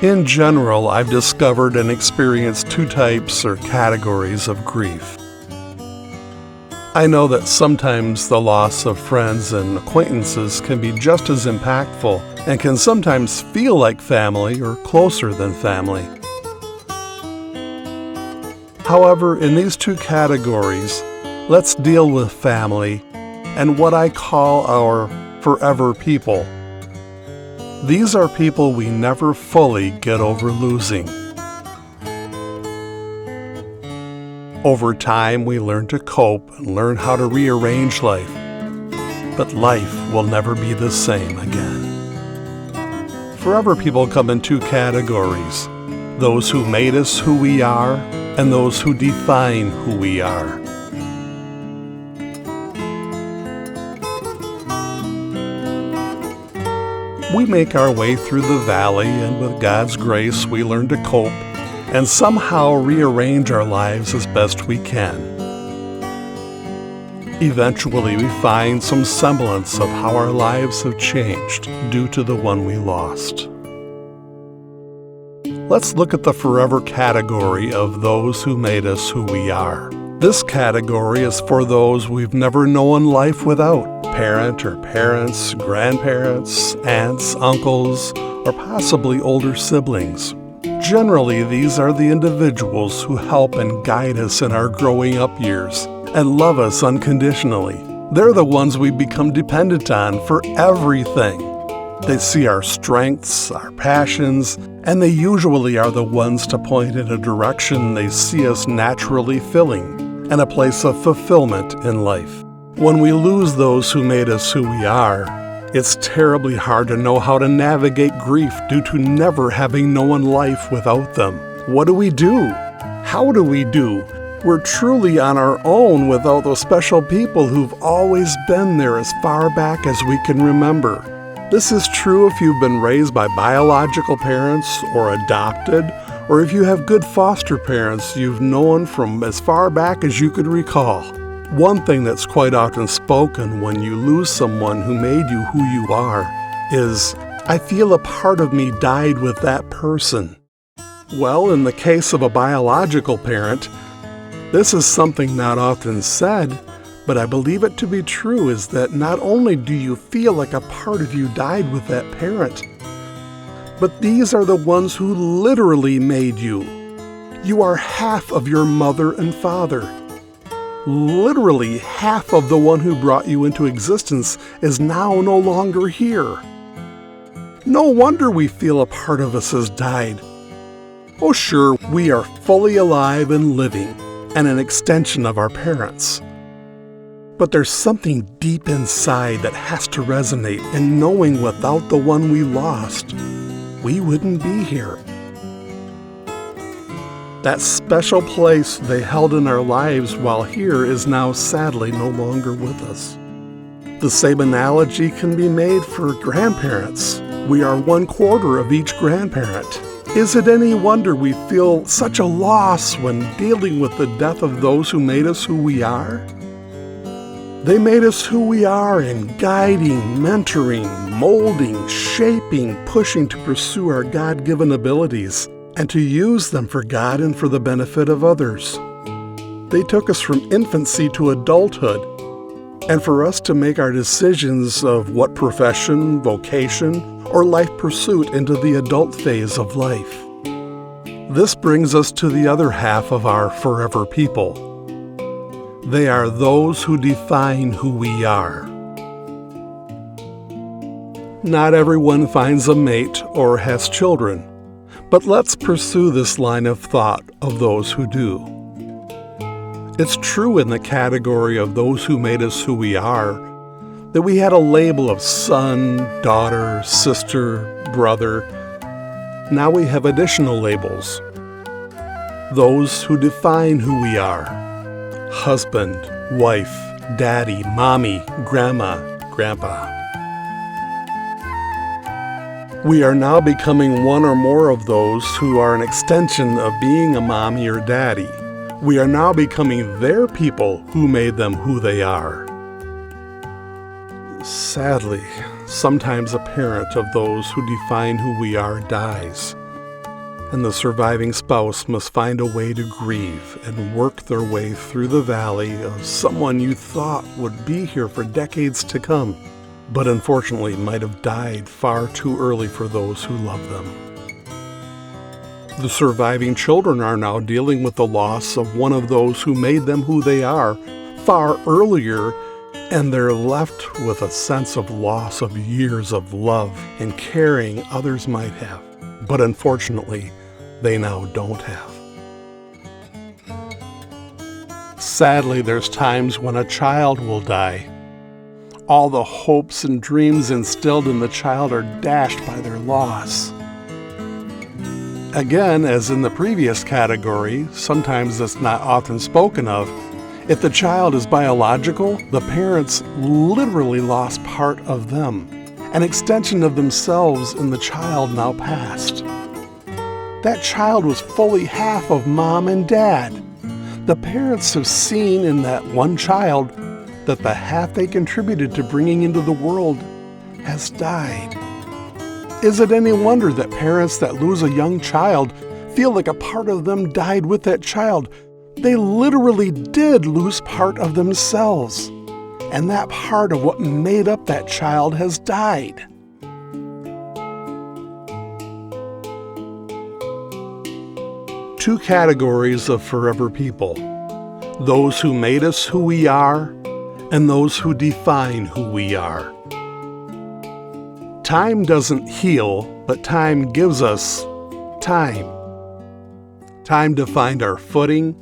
In general, I've discovered and experienced two types or categories of grief. I know that sometimes the loss of friends and acquaintances can be just as impactful and can sometimes feel like family or closer than family. However, in these two categories, let's deal with family and what I call our forever people. These are people we never fully get over losing. Over time, we learn to cope and learn how to rearrange life. But life will never be the same again. Forever people come in two categories: those who made us who we are and those who define who we are. We make our way through the valley, and with God's grace, we learn to cope and somehow rearrange our lives as best we can. Eventually, we find some semblance of how our lives have changed due to the one we lost. Let's look at the forever category of those who made us who we are. This category is for those we've never known life without: parent or parents, grandparents, aunts, uncles, or possibly older siblings. Generally, these are the individuals who help and guide us in our growing up years and love us unconditionally. They're the ones we become dependent on for everything. They see our strengths, our passions, and they usually are the ones to point in a direction they see us naturally filling, and a place of fulfillment in life. When we lose those who made us who we are, it's terribly hard to know how to navigate grief due to never having known life without them. What do we do? How do we do? We're truly on our own without those special people who've always been there as far back as we can remember. This is true if you've been raised by biological parents or adopted, or if you have good foster parents you've known from as far back as you could recall. One thing that's quite often spoken when you lose someone who made you who you are is, "I feel a part of me died with that person." Well, in the case of a biological parent, this is something not often said, but I believe it to be true, is that not only do you feel like a part of you died with that parent, but these are the ones who literally made you. You are half of your mother and father. Literally half of the one who brought you into existence is now no longer here. No wonder we feel a part of us has died. Oh sure, we are fully alive and living, and an extension of our parents. But there's something deep inside that has to resonate in knowing without the one we lost, we wouldn't be here. That special place they held in our lives while here is now sadly no longer with us. The same analogy can be made for grandparents. We are 1/4 of each grandparent. Is it any wonder we feel such a loss when dealing with the death of those who made us who we are? They made us who we are in guiding, mentoring, molding, shaping, pushing to pursue our God-given abilities, and to use them for God and for the benefit of others. They took us from infancy to adulthood, and for us to make our decisions of what profession, vocation, or life pursuit into the adult phase of life. This brings us to the other half of our forever people. They are those who define who we are. Not everyone finds a mate or has children, but let's pursue this line of thought of those who do. It's true in the category of those who made us who we are that we had a label of son, daughter, sister, brother. Now we have additional labels. Those who define who we are: husband, wife, daddy, mommy, grandma, grandpa. We are now becoming one or more of those who are an extension of being a mommy or daddy. We are now becoming their people who made them who they are. Sadly, sometimes a parent of those who define who we are dies. and the surviving spouse must find a way to grieve and work their way through the valley of someone you thought would be here for decades to come, but unfortunately might have died far too early for those who love them. The surviving children are now dealing with the loss of one of those who made them who they are far earlier, and they're left with a sense of loss of years of love and caring others might have, but unfortunately, they now don't have. Sadly, there's times when a child will die. All the hopes and dreams instilled in the child are dashed by their loss. Again, as in the previous category, sometimes it's not often spoken of, if the child is biological, the parents literally lost part of them, an extension of themselves in the child now passed. That child was fully half of mom and dad. The parents have seen in that one child that the half they contributed to bringing into the world has died. Is it any wonder that parents that lose a young child feel like a part of them died with that child? They literally did lose part of themselves, and that part of what made up that child has died. Two categories of forever people: those who made us who we are, and those who define who we are. Time doesn't heal, but time gives us time. Time to find our footing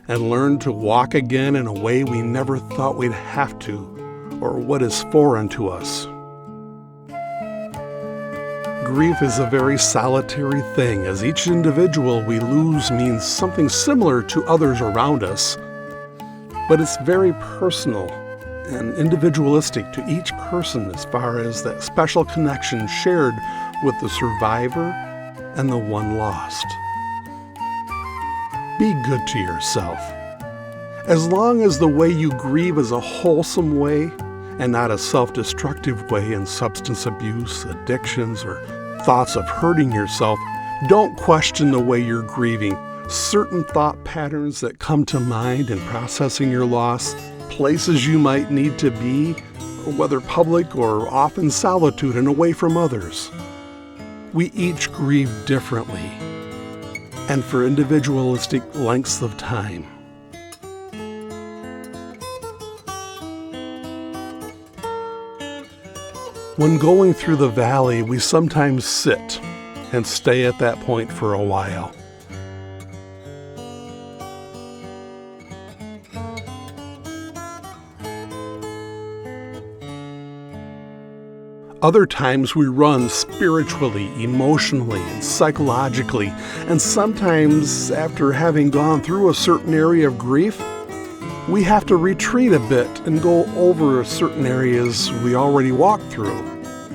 and learn to walk again in a way we never thought we'd have to, or what is foreign to us. Grief is a very solitary thing, as each individual we lose means something similar to others around us, but it's very personal and individualistic to each person as far as that special connection shared with the survivor and the one lost. Be good to yourself. As long as the way you grieve is a wholesome way and not a self-destructive way in substance abuse, addictions, or thoughts of hurting yourself, don't question the way you're grieving. Certain thought patterns that come to mind in processing your loss, places you might need to be, whether public or off in solitude and away from others. We each grieve differently and for individualistic lengths of time. When going through the valley, we sometimes sit and stay at that point for a while. Other times we run spiritually, emotionally, and psychologically, and sometimes after having gone through a certain area of grief, we have to retreat a bit and go over certain areas we already walked through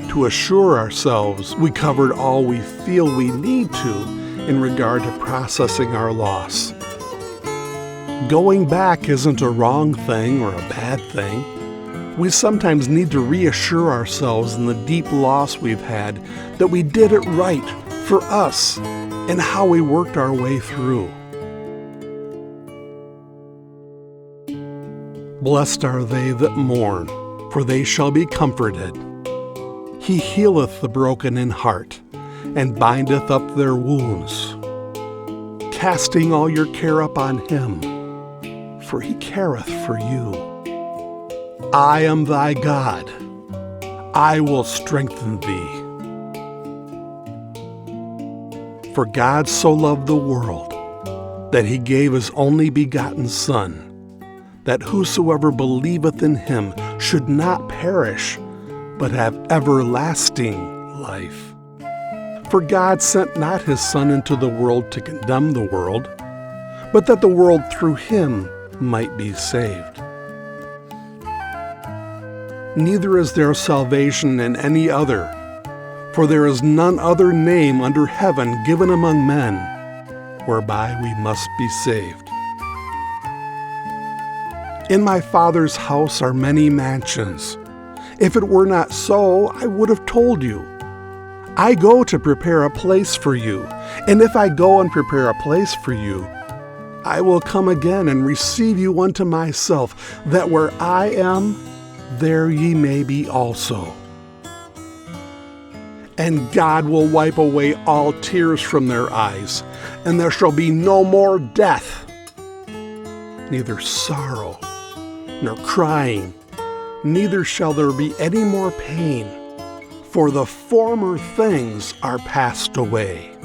to assure ourselves we covered all we feel we need to in regard to processing our loss. Going back isn't a wrong thing or a bad thing. We sometimes need to reassure ourselves in the deep loss we've had that we did it right for us and how we worked our way through. Blessed are they that mourn, for they shall be comforted. He healeth the broken in heart, and bindeth up their wounds. Casting all your care upon him, for he careth for you. I am thy God, I will strengthen thee. For God so loved the world, that he gave his only begotten Son, that whosoever believeth in him should not perish, but have everlasting life. For God sent not his Son into the world to condemn the world, but that the world through him might be saved. Neither is there salvation in any other, for there is none other name under heaven given among men, whereby we must be saved. In my Father's house are many mansions. If it were not so, I would have told you. I go to prepare a place for you. And if I go and prepare a place for you, I will come again and receive you unto myself, that where I am, there ye may be also. And God will wipe away all tears from their eyes, and there shall be no more death, neither sorrow, nor crying, neither shall there be any more pain, for the former things are passed away.